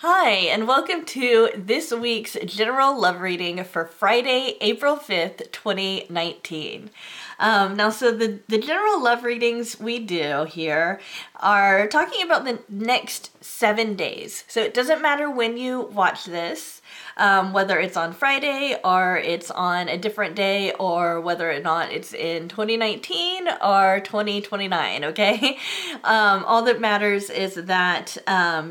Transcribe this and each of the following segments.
Hi, and welcome to this week's general love reading for Friday, April 5th, 2019. So the general love readings we do here are talking about the next 7 days. So it doesn't matter when you watch this, whether it's on Friday or it's on a different day, or whether or not it's in 2019 or 2029, okay? All that matters is that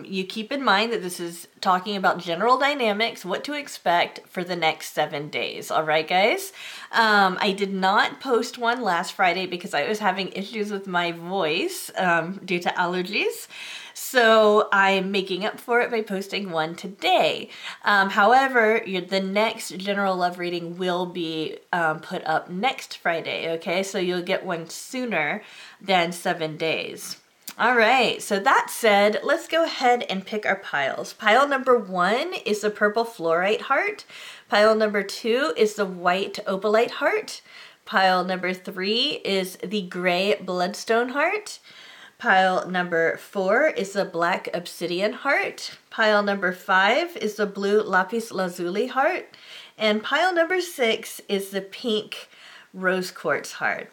you keep in mind that this is talking about general dynamics, what to expect for the next 7 days. All right, guys? I did not post one last Friday because I was having issues with my voice due to allergies. So I'm making up for it by posting one today. However, the next general love reading will be put up next Friday, okay? So you'll get one sooner than 7 days. All right, so that said, let's go ahead and pick our piles. Pile number 1 is the purple fluorite heart. Pile number 2 is the white opalite heart. Pile number 3 is the gray bloodstone heart. Pile number 4 is the black obsidian heart. Pile number 5 is the blue lapis lazuli heart. And pile number 6 is the pink rose quartz heart.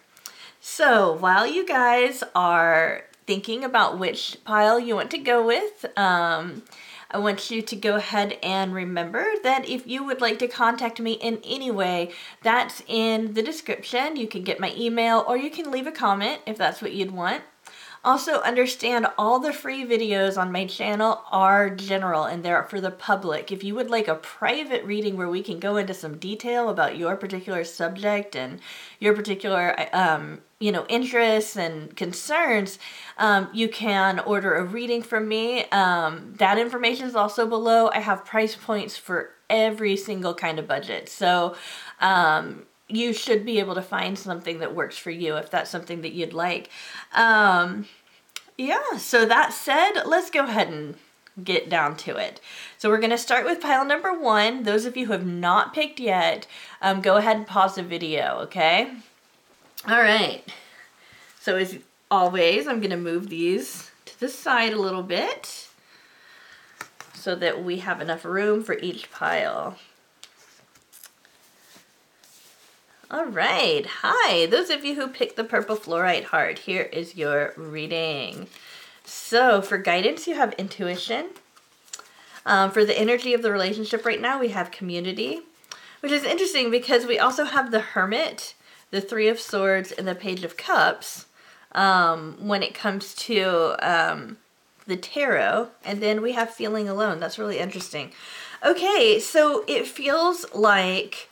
So while you guys are thinking about which pile you want to go with, I want you to go ahead and remember that if you would like to contact me in any way, that's in the description. You can get my email or you can leave a comment if that's what you'd want. Also, understand all the free videos on my channel are general and they're for the public. If you would like a private reading where we can go into some detail about your particular subject and your particular interests and concerns, you can order a reading from me. That information is also below. I have price points for every single kind of budget. So you should be able to find something that works for you if that's something that you'd like. Yeah, so that said, let's go ahead and get down to it. So we're going to start with pile number 1. Those of you who have not picked yet, go ahead and pause the video, okay? All right. So as always, I'm going to move these to the side a little bit so that we have enough room for each pile. All right, hi, those of you who picked the purple fluorite heart, here is your reading. So for guidance, you have intuition. For the energy of the relationship right now, we have community, which is interesting because we also have the Hermit, the Three of Swords, and the Page of Cups when it comes to the tarot. And then we have feeling alone. That's really interesting. Okay, so it feels like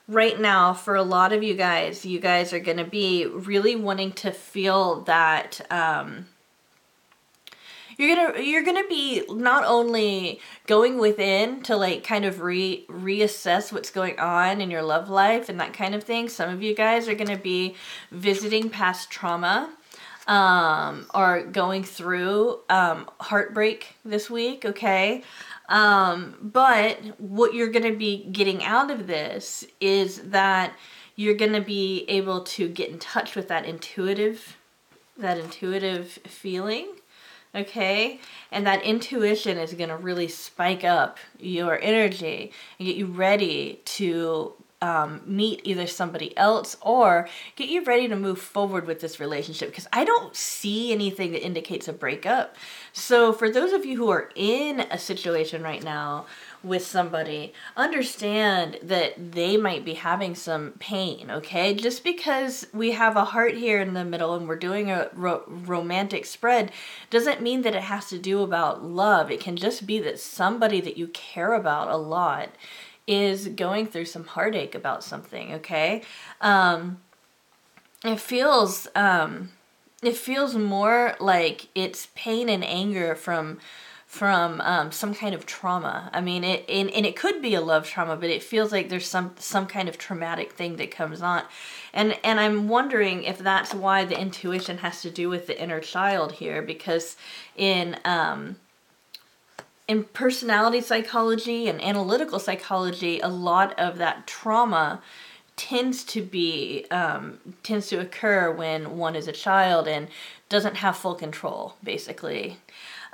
right now, for a lot of you guys are going to be really wanting to feel that you're gonna be not only going within to like kind of reassess what's going on in your love life and that kind of thing. Some of you guys are going to be visiting past trauma or going through heartbreak this week, okay? But what you're going to be getting out of this is that you're going to be able to get in touch with that intuitive feeling, okay? And that intuition is going to really spike up your energy and get you ready to meet either somebody else or get you ready to move forward with this relationship, because I don't see anything that indicates a breakup. So for those of you who are in a situation right now with somebody, understand that they might be having some pain, okay? Just because we have a heart here in the middle and we're doing a romantic spread doesn't mean that it has to do about love. It can just be that somebody that you care about a lot is going through some heartache about something, okay? It feels more like it's pain and anger from some kind of trauma. I mean, it could be a love trauma, but it feels like there's some kind of traumatic thing that comes on. And I'm wondering if that's why the intuition has to do with the inner child here, because in personality psychology and analytical psychology, a lot of that trauma tends to occur when one is a child and doesn't have full control, basically.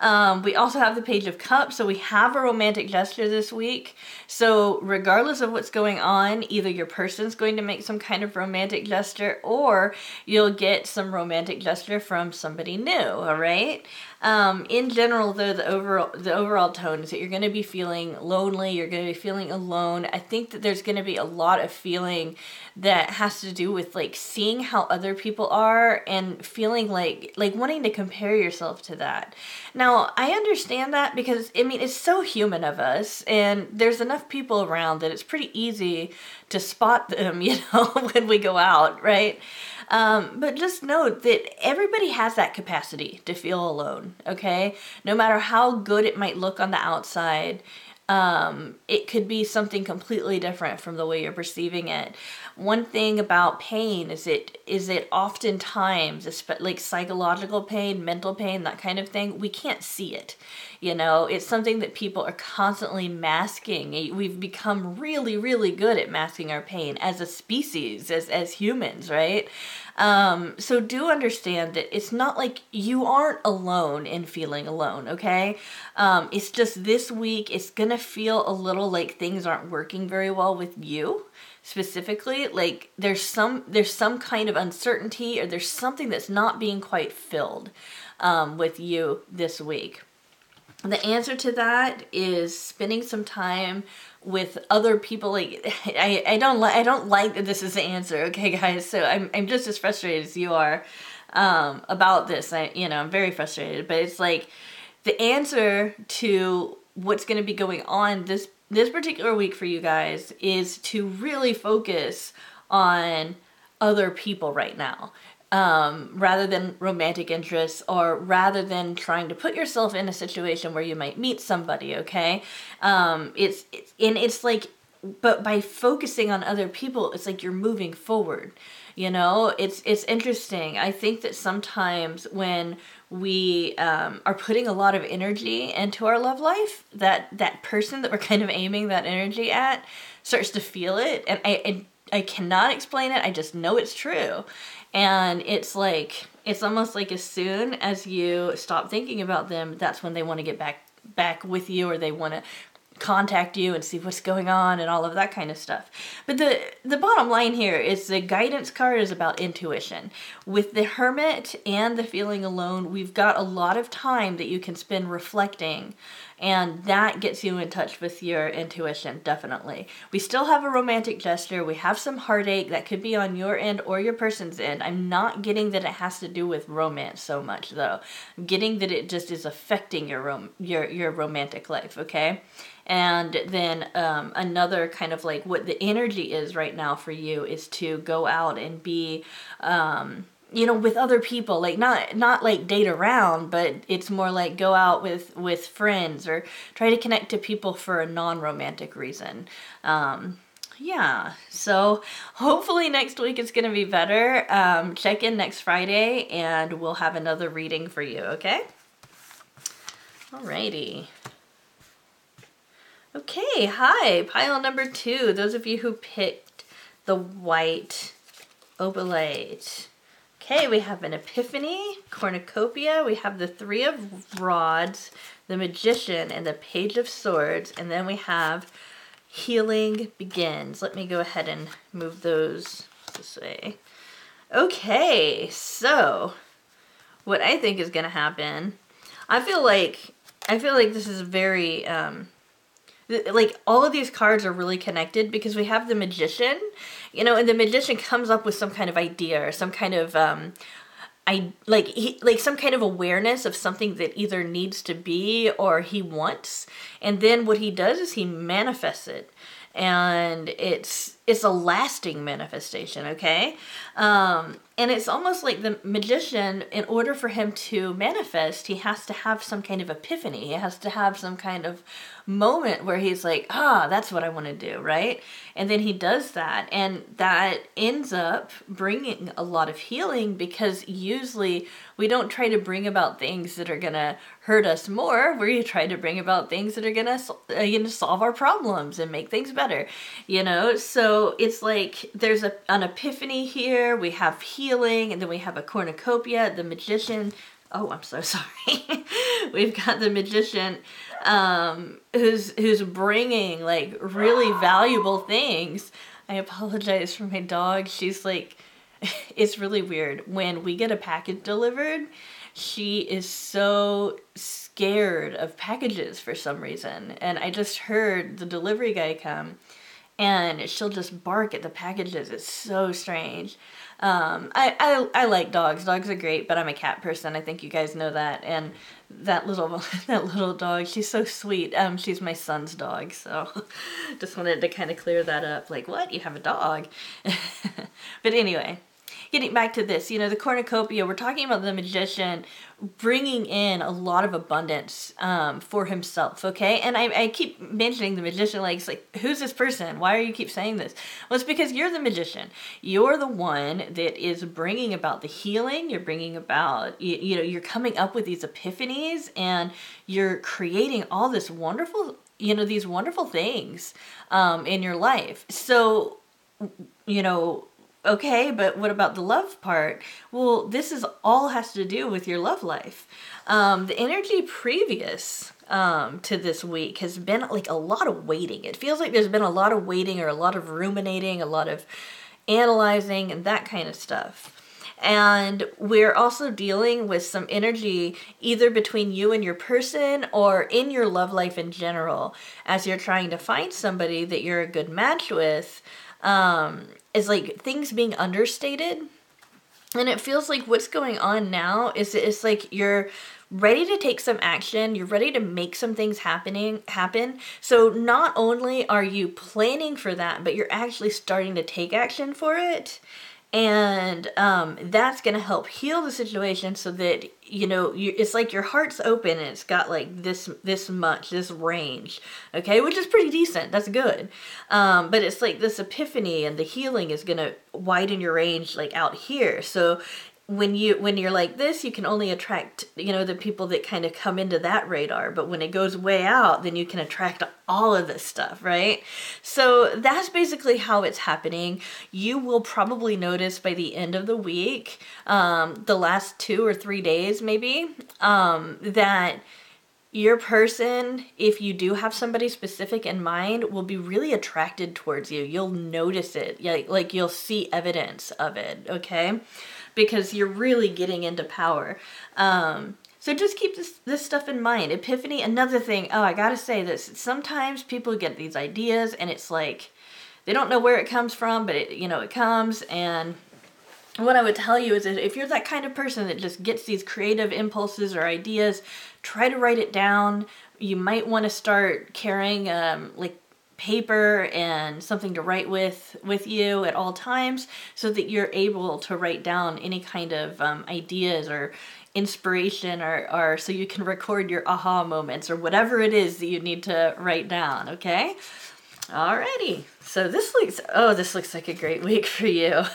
We also have the Page of Cups, so we have a romantic gesture this week. So regardless of what's going on, either your person's going to make some kind of romantic gesture, or you'll get some romantic gesture from somebody new, all right? In general, though, the overall tone is that you're going to be feeling lonely, you're going to be feeling alone. I think that there's going to be a lot of feeling that has to do with like seeing how other people are and feeling like wanting to compare yourself to that. Now, I understand that because, I mean, it's so human of us, and there's enough people around that it's pretty easy to spot them, you know, when we go out, right? But just note that everybody has that capacity to feel alone, okay? No matter how good it might look on the outside, it could be something completely different from the way you're perceiving it. One thing about pain is it oftentimes, like psychological pain, mental pain, that kind of thing, we can't see it. You know, it's something that people are constantly masking. We've become really, really good at masking our pain as a species, as humans, right? So do understand that it's not like you aren't alone in feeling alone, okay? It's just this week, it's gonna feel a little like things aren't working very well with you. Specifically, like there's some kind of uncertainty, or there's something that's not being quite filled with you this week. The answer to that is spending some time with other people. Like I don't like that this is the answer, okay, guys? So I'm just as frustrated as you are about this. I'm very frustrated, but it's like the answer to what's going to be going on this particular week for you guys is to really focus on other people right now, rather than romantic interests, or rather than trying to put yourself in a situation where you might meet somebody, okay? It's like, but by focusing on other people, it's like you're moving forward. You know, it's interesting. I think that sometimes when we are putting a lot of energy into our love life, that person that we're kind of aiming that energy at starts to feel it. And I cannot explain it. I just know it's true. And it's like, it's almost like as soon as you stop thinking about them, that's when they want to get back with you, or they want to contact you and see what's going on and all of that kind of stuff. But the bottom line here is the guidance card is about intuition. With the Hermit and the feeling alone, we've got a lot of time that you can spend reflecting, and that gets you in touch with your intuition, definitely. We still have a romantic gesture. We have some heartache that could be on your end or your person's end. I'm not getting that it has to do with romance so much, though. I'm getting that it just is affecting your romantic life, okay? And then another kind of like what the energy is right now for you is to go out and be, with other people, like not like date around, but it's more like go out with friends, or try to connect to people for a non-romantic reason. Yeah, so hopefully next week it's going to be better. Check in next Friday and we'll have another reading for you, okay? Alrighty. Okay, hi, pile number 2. Those of you who picked the white obelate. Okay, we have an Epiphany, Cornucopia, we have the 3 of Rods, the Magician, and the Page of Swords, and then we have Healing Begins. Let me go ahead and move those this way. Okay, so what I think is going to happen, I feel like this is very, like all of these cards are really connected because we have the Magician, and the Magician comes up with some kind of idea or some kind of some kind of awareness of something that either needs to be or he wants, and then what he does is he manifests it, and it's a lasting manifestation, okay? And it's almost like the Magician, in order for him to manifest, he has to have some kind of epiphany. He has to have some kind of moment where he's like, that's what I want to do, right? And then he does that, and that ends up bringing a lot of healing, because usually we don't try to bring about things that are going to hurt us more. We try to bring about things that are going to solve our problems and make things better, So it's like there's an epiphany here. We have healing, and then we have a cornucopia, the Magician, Oh, I'm so sorry. We've got the magician who's bringing like really valuable things. I apologize for my dog. She's like, it's really weird. When we get a package delivered, she is so scared of packages for some reason. And I just heard the delivery guy come and she'll just bark at the packages. It's so strange. I like dogs. Dogs are great, but I'm a cat person. I think you guys know that. And that little dog, she's so sweet. She's my son's dog, so just wanted to kind of clear that up. Like, what? You have a dog? But anyway, getting back to this, you know, the cornucopia, we're talking about the magician bringing in a lot of abundance for himself, okay? And I keep mentioning the magician, like, it's like, who's this person? Why are you keep saying this? Well, it's because you're the magician. You're the one that is bringing about the healing. You're bringing about, you know, you're coming up with these epiphanies and you're creating all this wonderful, you know, these wonderful things in your life. So, you know, okay, but what about the love part? Well, this is all has to do with your love life. The energy previous to this week has been like a lot of waiting. It feels like there's been a lot of waiting or a lot of ruminating, a lot of analyzing and that kind of stuff. And we're also dealing with some energy either between you and your person or in your love life in general as you're trying to find somebody that you're a good match with. Is like things being understated. And it feels like what's going on now is it's like you're ready to take some action. You're ready to make some things happen. So not only are you planning for that, but you're actually starting to take action for it. And that's going to help heal the situation so that, you know, it's like your heart's open and it's got like this range, okay, which is pretty decent. That's good. But it's like this epiphany and the healing is going to widen your range like out here. So when you're like this, you can only attract, you know, the people that kind of come into that radar. But when it goes way out, then you can attract all of this stuff, right? So that's basically how it's happening. You will probably notice by the end of the week, the last 2 or 3 days maybe, that your person, if you do have somebody specific in mind, will be really attracted towards you. You'll notice it, like you'll see evidence of it, okay? Because you're really getting into power. So just keep this stuff in mind. Epiphany, another thing, oh, I gotta say this. Sometimes people get these ideas and it's like, they don't know where it comes from, but it comes. And what I would tell you is that if you're that kind of person that just gets these creative impulses or ideas, try to write it down. You might want to start carrying like paper and something to write with you at all times so that you're able to write down any kind of ideas or inspiration or so you can record your aha moments or whatever it is that you need to write down, okay? Alrighty, so this looks like a great week for you.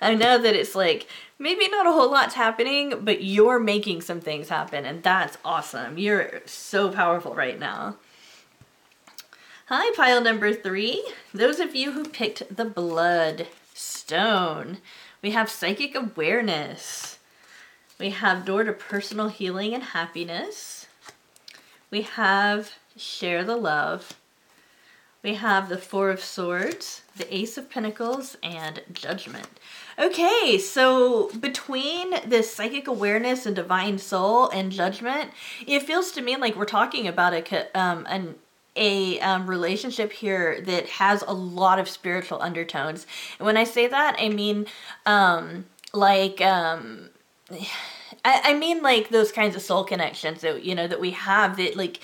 I know that it's like maybe not a whole lot's happening, but you're making some things happen and that's awesome. You're so powerful right now. Hi, pile number 3. Those of you who picked the Bloodstone. We have Psychic Awareness. We have Door to Personal Healing and Happiness. We have Share the Love. We have the 4 of Swords, the Ace of Pentacles, and Judgment. Okay, so between this Psychic Awareness and Divine Soul and Judgment, it feels to me like we're talking about a relationship here that has a lot of spiritual undertones. And when I say that, I mean I mean like those kinds of soul connections that, you know, that we have that like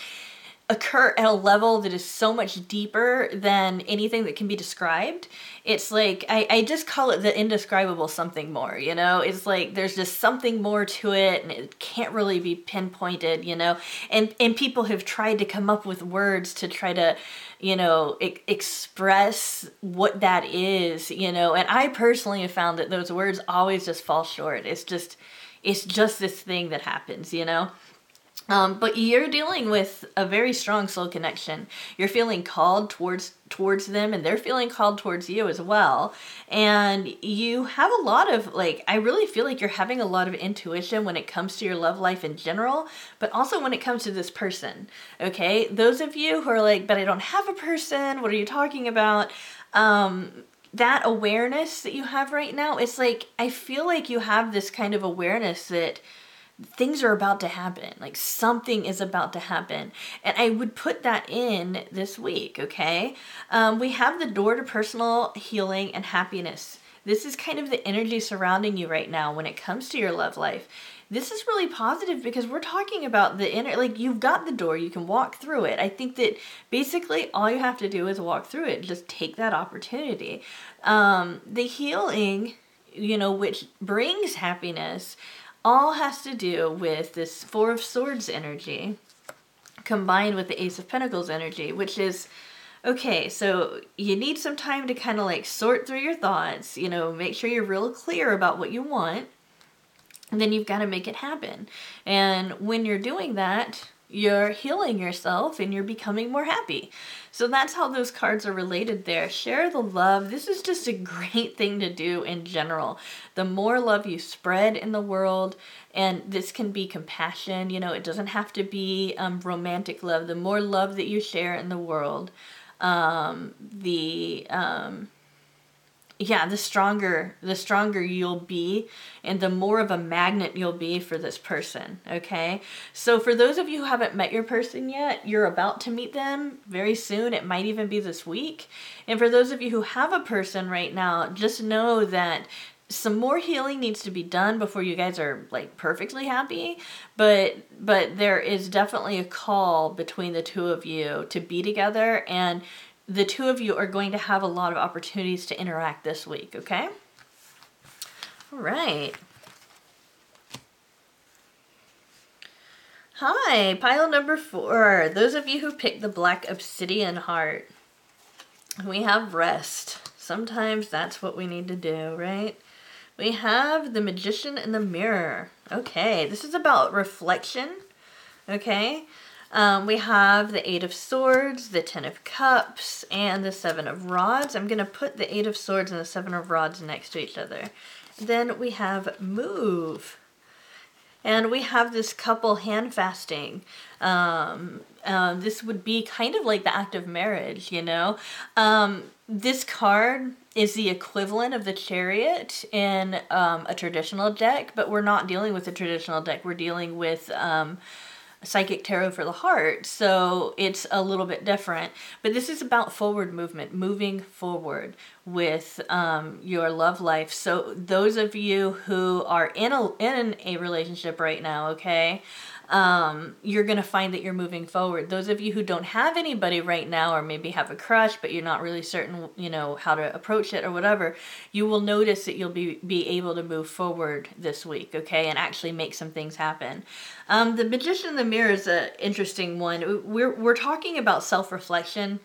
occur at a level that is so much deeper than anything that can be described. It's like, I just call it the indescribable something more, you know? It's like there's just something more to it and it can't really be pinpointed, you know? And people have tried to come up with words to try to, you know, express what that is, you know? And I personally have found that those words always just fall short. It's just this thing that happens, you know? But you're dealing with a very strong soul connection. You're feeling called towards them, and they're feeling called towards you as well. And you have a lot of, like, I really feel like you're having a lot of intuition when it comes to your love life in general, but also when it comes to this person, okay? Those of you who are like, but I don't have a person, what are you talking about? That awareness that you have right now, it's like, I feel like you have this kind of awareness that things are about to happen, like something is about to happen. And I would put that in this week, okay? We have the door to personal healing and happiness. This is kind of the energy surrounding you right now when it comes to your love life. This is really positive because we're talking about the inner, like you've got the door, you can walk through it. I think that basically all you have to do is walk through it. Just take that opportunity. The healing, you know, which brings happiness, all has to do with this Four of Swords energy combined with the Ace of Pentacles energy, which is, okay, so you need some time to kind of like sort through your thoughts, you know, make sure you're real clear about what you want, and then you've got to make it happen. And when you're doing that, you're healing yourself and you're becoming more happy. So that's how those cards are related there. Share the love. This is just a great thing to do in general. The more love you spread in the world, and this can be compassion, you know, it doesn't have to be romantic love. The more love that you share in the world, the stronger you'll be, and the more of a magnet you'll be for this person, okay? So for those of you who haven't met your person yet, you're about to meet them very soon. It might even be this week. And for those of you who have a person right now, just know that some more healing needs to be done before you guys are like perfectly happy, but there is definitely a call between the two of you to be together, and the two of you are going to have a lot of opportunities to interact this week, okay? All right. Hi, pile number 4. Those of you who picked the Black Obsidian Heart. We have rest. Sometimes that's what we need to do, right? We have the Magician in the Mirror. Okay, this is about reflection, okay? We have the 8 of Swords, the 10 of Cups, and the 7 of Rods. I'm going to put the 8 of Swords and the 7 of Rods next to each other. Then we have Move. And we have this couple hand fasting. This would be kind of like the act of marriage, you know. This card is the equivalent of the Chariot in a traditional deck, but we're not dealing with a traditional deck. We're dealing with Psychic Tarot for the Heart, so it's a little bit different. But this is about forward movement, moving forward with your love life. So those of you who are in a relationship right now, okay, you're going to find that you're moving forward. Those of you who don't have anybody right now, or maybe have a crush, but you're not really certain, you know, how to approach it or whatever, you will notice that you'll be able to move forward this week, okay, and actually make some things happen. The Magician in the Mirror is an interesting one. We're talking about self-reflection.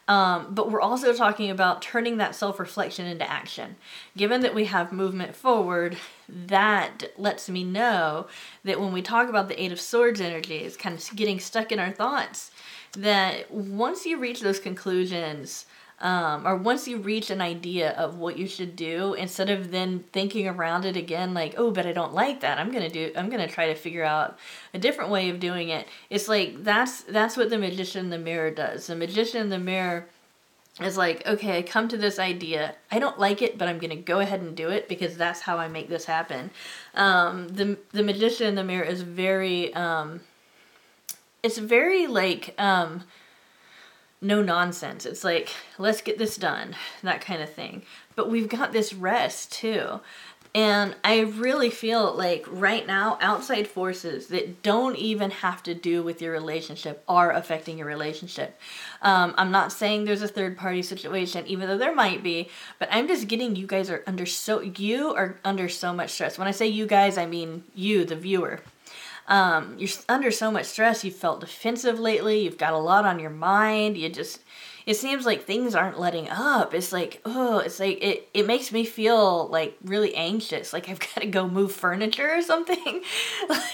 But we're also talking about turning that self-reflection into action. Given that we have movement forward, that lets me know that when we talk about the 8 of Swords energy, it's kind of getting stuck in our thoughts, that once you reach those conclusions, or once you reach an idea of what you should do, instead of then thinking around it again, like, oh, but I don't like that, I'm gonna try to figure out a different way of doing it. It's like, that's what the Magician in the Mirror does. The Magician in the Mirror is like, okay, I come to this idea, I don't like it, but I'm gonna go ahead and do it because that's how I make this happen. The Magician in the Mirror is very, it's very like, no nonsense. It's like, let's get this done, that kind of thing. But we've got this rest too. And I really feel like right now, outside forces that don't even have to do with your relationship are affecting your relationship. I'm not saying there's a third party situation, even though there might be, but I'm just getting you guys are under so much stress. When I say you guys, I mean you, the viewer. You're under so much stress. You felt defensive lately. You've got a lot on your mind. It seems like things aren't letting up. It's like, oh, it's like, it makes me feel like really anxious. Like I've got to go move furniture or something.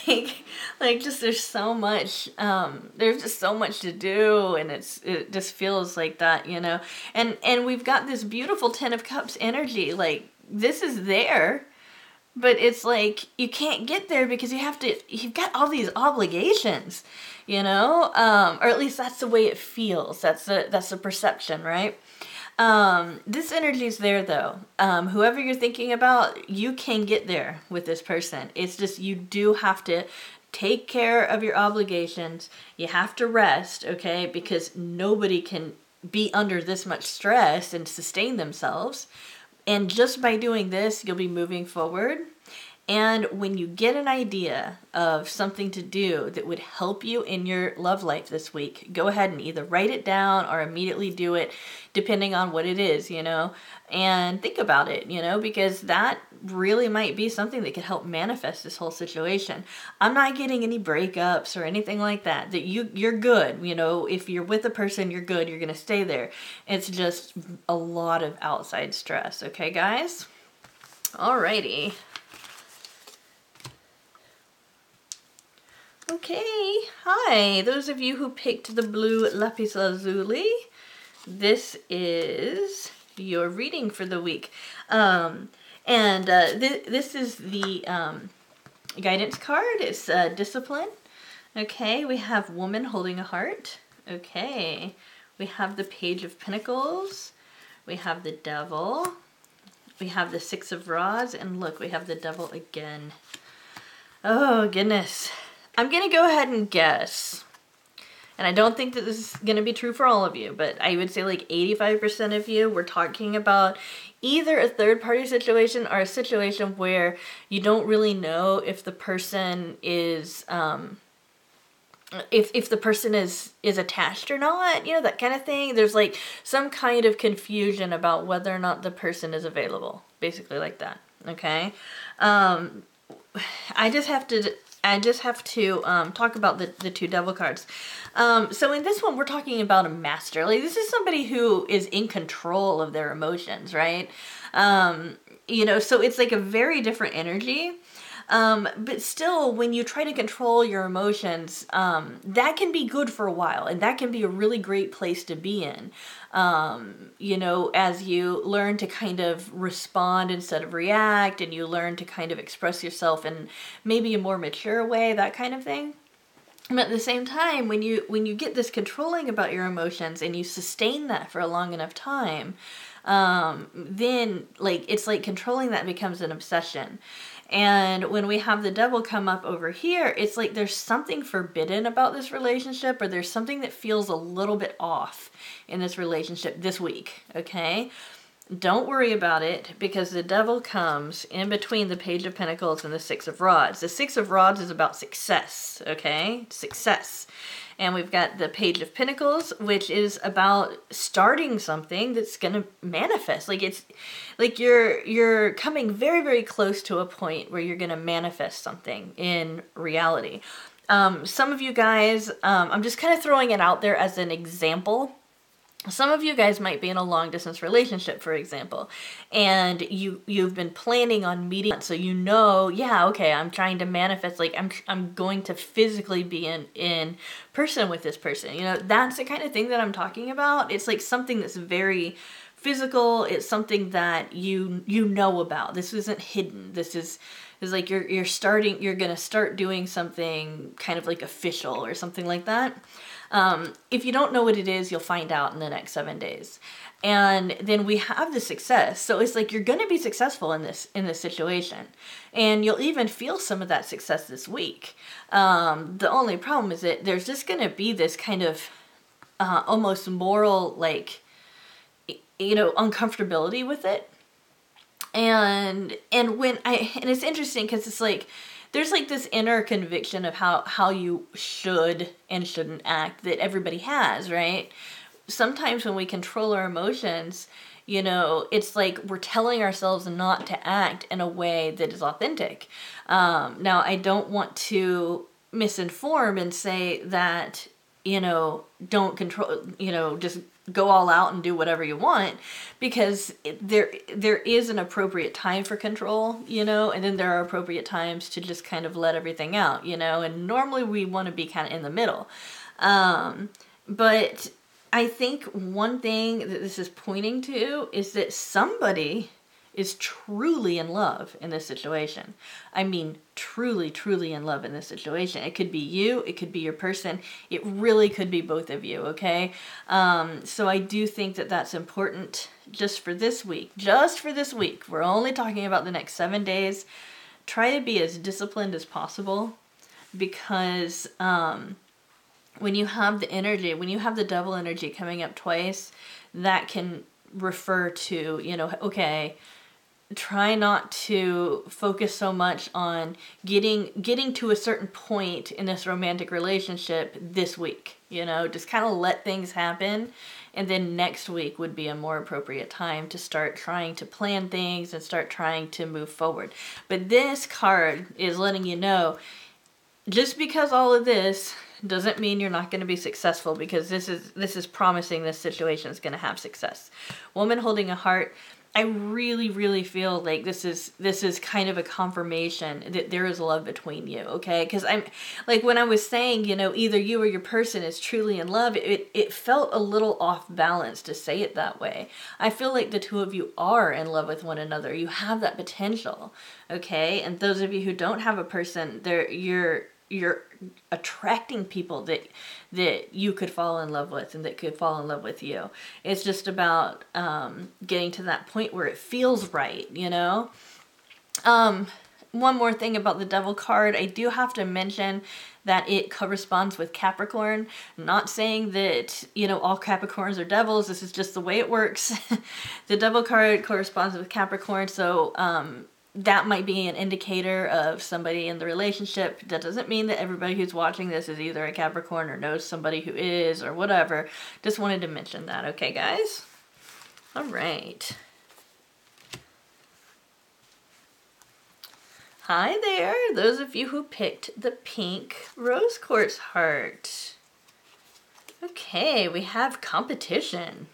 like just there's so much, there's just so much to do, and it just feels like that, you know? And we've got this beautiful Ten of Cups energy. Like this is there. But it's like, you can't get there because you've got all these obligations, you know? Or at least that's the way it feels. That's the perception, right? This energy's there though. Whoever you're thinking about, you can get there with this person. It's just, you do have to take care of your obligations. You have to rest, okay? Because nobody can be under this much stress and sustain themselves. And just by doing this, you'll be moving forward. And when you get an idea of something to do that would help you in your love life this week, go ahead and either write it down or immediately do it, depending on what it is, you know, and think about it, you know, because that really might be something that could help manifest this whole situation. I'm not getting any breakups or anything like that, you're good, you know, if you're with a person, you're good, you're going to stay there. It's just a lot of outside stress. Okay, guys? Alrighty. Okay, hi, those of you who picked the blue lapis lazuli, this is your reading for the week. This is the guidance card. It's discipline. Okay, we have woman holding a heart. Okay, we have the Page of Pentacles. We have the Devil. We have the Six of Rods, and look, we have the Devil again. Oh, goodness. I'm going to go ahead and guess, and I don't think that this is going to be true for all of you, but I would say like 85% of you, we're talking about either a third-party situation or a situation where you don't really know if the person is, if the person is attached or not, you know, that kind of thing. There's like some kind of confusion about whether or not the person is available, basically like that, okay? I just have to talk about the two Devil cards. So in this one, we're talking about a master. Like, this is somebody who is in control of their emotions, right? You know, so it's like a very different energy. But still, when you try to control your emotions, that can be good for a while, and that can be a really great place to be in. You know, as you learn to kind of respond instead of react, and you learn to kind of express yourself in maybe a more mature way, that kind of thing. But at the same time, when you get this controlling about your emotions and you sustain that for a long enough time, then like it's like controlling that becomes an obsession. And when we have the Devil come up over here, it's like there's something forbidden about this relationship, or there's something that feels a little bit off in this relationship this week, okay? Don't worry about it, because the Devil comes in between the Page of Pentacles and the Six of Rods. The Six of Rods is about success, okay? Success. And we've got the Page of Pentacles, which is about starting something that's going to manifest. Like, it's like you're coming very, very close to a point where you're going to manifest something in reality. Some of you guys, I'm just kind of throwing it out there as an example. Some of you guys might be in a long distance relationship, for example, and you've been planning on meeting, so you know, yeah, okay, I'm trying to manifest, like I'm going to physically be in person with this person. You know, that's the kind of thing that I'm talking about. It's like something that's very physical. It's something that you know about. This isn't hidden. This is like you're going to start doing something kind of like official or something like that. If you don't know what it is, you'll find out in the next 7 days. And then we have the success. So it's like you're going to be successful in this situation. And you'll even feel some of that success this week. The only problem is that there's just going to be this kind of almost moral, like, you know, uncomfortability with it. And it's interesting because it's like, there's like this inner conviction of how you should and shouldn't act that everybody has, right? Sometimes when we control our emotions, you know, it's like we're telling ourselves not to act in a way that is authentic. Now, I don't want to misinform and say that, don't control, just go all out and do whatever you want, because there is an appropriate time for control, and then there are appropriate times to just kind of let everything out, and normally we want to be kind of in the middle. But I think one thing that this is pointing to is that somebody is truly in love in this situation. I mean, truly, truly in love in this situation. It could be you, it could be your person, it really could be both of you, okay? So I do think that that's important just for this week. Just for this week. We're only talking about the next 7 days. Try to be as disciplined as possible, because when you have the energy, when you have the devil energy coming up twice, that can refer to, okay, try not to focus so much on getting to a certain point in this romantic relationship this week, just kind of let things happen. And then next week would be a more appropriate time to start trying to plan things and start trying to move forward. But this card is letting you know, just because all of this doesn't mean you're not going to be successful, because this is promising this situation is going to have success. Woman holding a heart. I really, really feel like this is kind of a confirmation that there is love between you, okay? Because I'm like, when I was saying, either you or your person is truly in love, it felt a little off balance to say it that way. I feel like the two of you are in love with one another. You have that potential, okay? And those of you who don't have a person, you're attracting people that you could fall in love with and that could fall in love with you. It's just about getting to that point where it feels right, One more thing about the Devil card, I do have to mention that it corresponds with Capricorn. I'm not saying that, all Capricorns are devils. This is just the way it works. The Devil card corresponds with Capricorn, so that might be an indicator of somebody in the relationship. That doesn't mean that everybody who's watching this is either a Capricorn or knows somebody who is or whatever. Just wanted to mention that, okay, guys? All right. Hi there, those of you who picked the pink rose quartz heart. Okay, we have competition.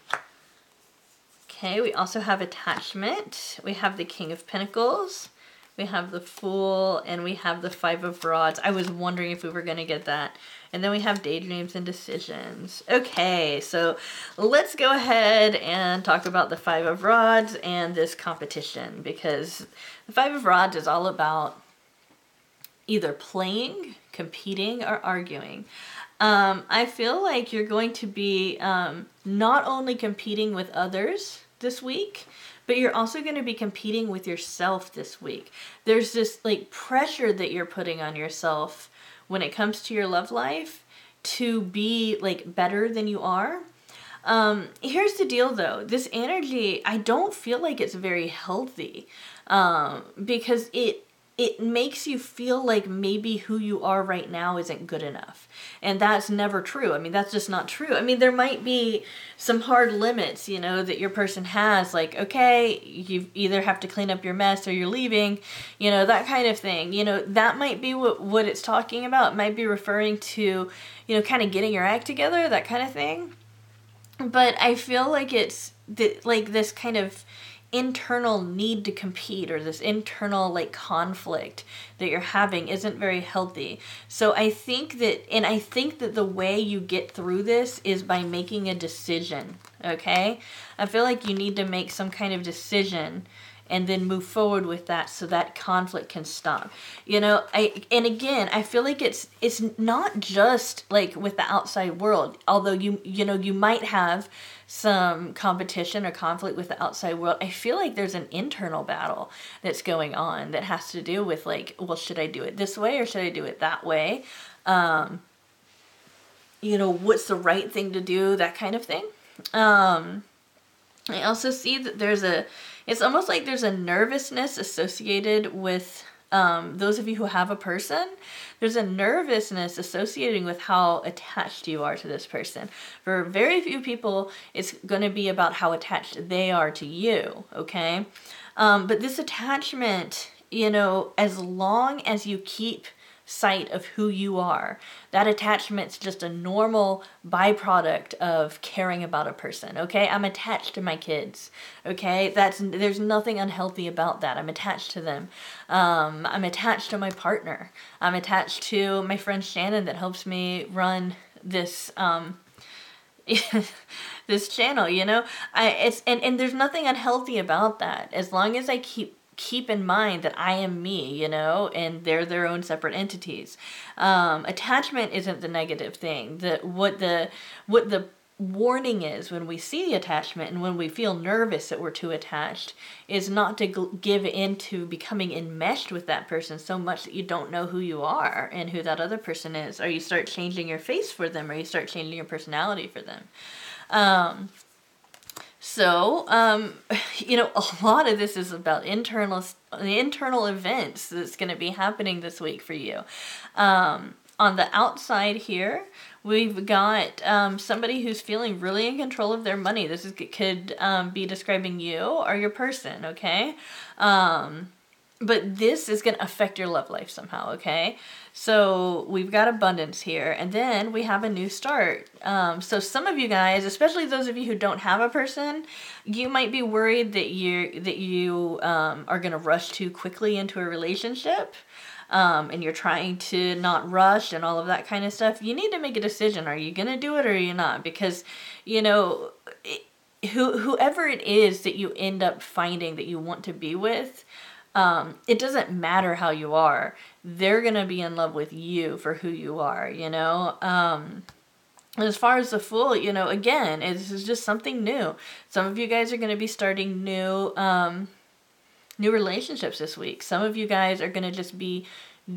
Okay, we also have attachment. We have the King of Pentacles. We have the Fool, and we have the Five of Rods. I was wondering if we were going to get that. And then we have daydreams and decisions. Okay, so let's go ahead and talk about the Five of Rods and this competition, because the Five of Rods is all about either playing, competing, or arguing. I feel like you're going to be not only competing with others this week, but you're also going to be competing with yourself this week. There's this like pressure that you're putting on yourself when it comes to your love life to be like better than you are. Here's the deal though. This energy, I don't feel like it's very healthy, because it makes you feel like maybe who you are right now isn't good enough. And that's never true. I mean, that's just not true. I mean, there might be some hard limits, that your person has, like, okay, you either have to clean up your mess or you're leaving, that kind of thing. That might be what it's talking about. It might be referring to, kind of getting your act together, that kind of thing. But I feel like it's like this kind of internal need to compete, or this internal like conflict that you're having isn't very healthy. So I think that the way you get through this is by making a decision, okay? I feel like you need to make some kind of decision and then move forward with that so that conflict can stop. I feel like it's not just like with the outside world, although you might have some competition or conflict with the outside world. I feel like there's an internal battle that's going on that has to do with like, well, should I do it this way or should I do it that way? What's the right thing to do, that kind of thing. I also see that it's almost like there's a nervousness associated with those of you who have a person. There's a nervousness associated with how attached you are to this person. For very few people, it's going to be about how attached they are to you, okay? But this attachment, as long as you keep sight of who you are. That attachment's just a normal byproduct of caring about a person, okay? I'm attached to my kids, okay? There's nothing unhealthy about that. I'm attached to them. I'm attached to my partner. I'm attached to my friend Shannon that helps me run this this channel, you know? And there's nothing unhealthy about that, as long as I keep in mind that I am me, you know, and they're their own separate entities. Attachment isn't the negative thing. What the warning is when we see the attachment and when we feel nervous that we're too attached is not to give in to becoming enmeshed with that person so much that you don't know who you are and who that other person is, or you start changing your face for them, or you start changing your personality for them. You know, a lot of this is about the internal events that's going to be happening this week for you. On the outside here, we've got somebody who's feeling really in control of their money. This could be describing you or your person, okay? But this is going to affect your love life somehow, okay? So we've got abundance here, and then we have a new start. So some of you guys, especially those of you who don't have a person, you might be worried that you are going to rush too quickly into a relationship, and you're trying to not rush and all of that kind of stuff. You need to make a decision. Are you going to do it or are you not? Because, you know, whoever it is that you end up finding that you want to be with, it doesn't matter how you are. They're going to be in love with you for who you are, you know? As far as the Fool, you know, again, this is just something new. Some of you guys are going to be starting new relationships this week. Some of you guys are going to just be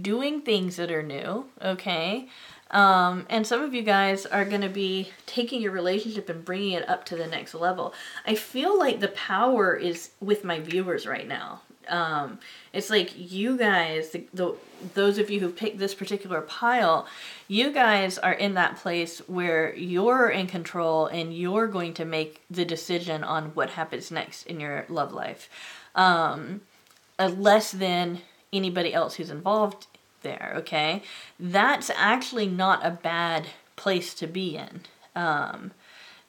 doing things that are new, okay? And some of you guys are going to be taking your relationship and bringing it up to the next level. I feel like the power is with my viewers right now. It's like you guys, those of you who picked this particular pile, you guys are in that place where you're in control and you're going to make the decision on what happens next in your love life. Less than anybody else who's involved there, okay? That's actually not a bad place to be in.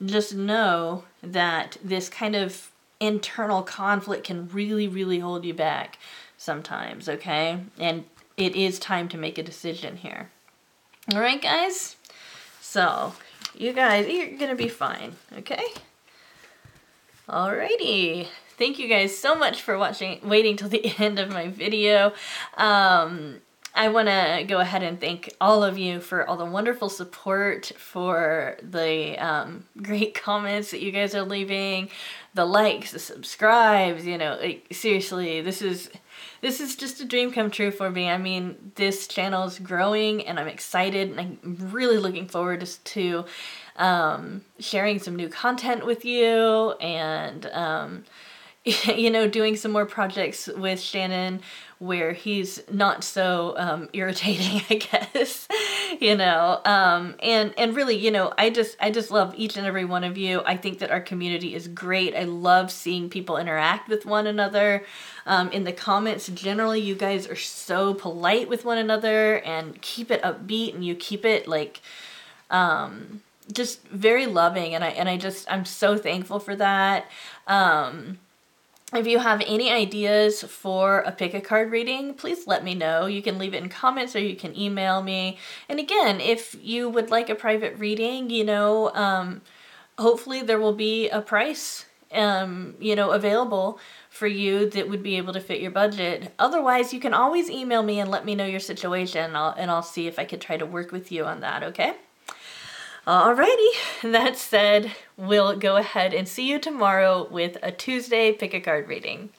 Just know that this kind of internal conflict can really, really hold you back sometimes, okay? And it is time to make a decision here. All right, guys? So, you guys, you're gonna be fine, okay? Alrighty. Thank you guys so much for waiting till the end of my video. I want to go ahead and thank all of you for all the wonderful support, for the great comments that you guys are leaving, the likes, the subscribes, you know, like, seriously, this is just a dream come true for me. I mean, this channel is growing and I'm excited and I'm really looking forward to sharing some new content with you and you know, doing some more projects with Shannon where he's not so irritating, I guess, you know, and really, you know, I just love each and every one of you. I think that our community is great. I love seeing people interact with one another. In the comments, generally, you guys are so polite with one another and keep it upbeat, and you keep it like, just very loving, and I'm so thankful for that. If you have any ideas for a pick-a-card reading, please let me know. You can leave it in comments or you can email me. And again, if you would like a private reading, you know, hopefully there will be a price, you know, available for you that would be able to fit your budget. Otherwise, you can always email me and let me know your situation, and I'll see if I could try to work with you on that, okay? Alrighty, that said, we'll go ahead and see you tomorrow with a Tuesday pick-a-card reading.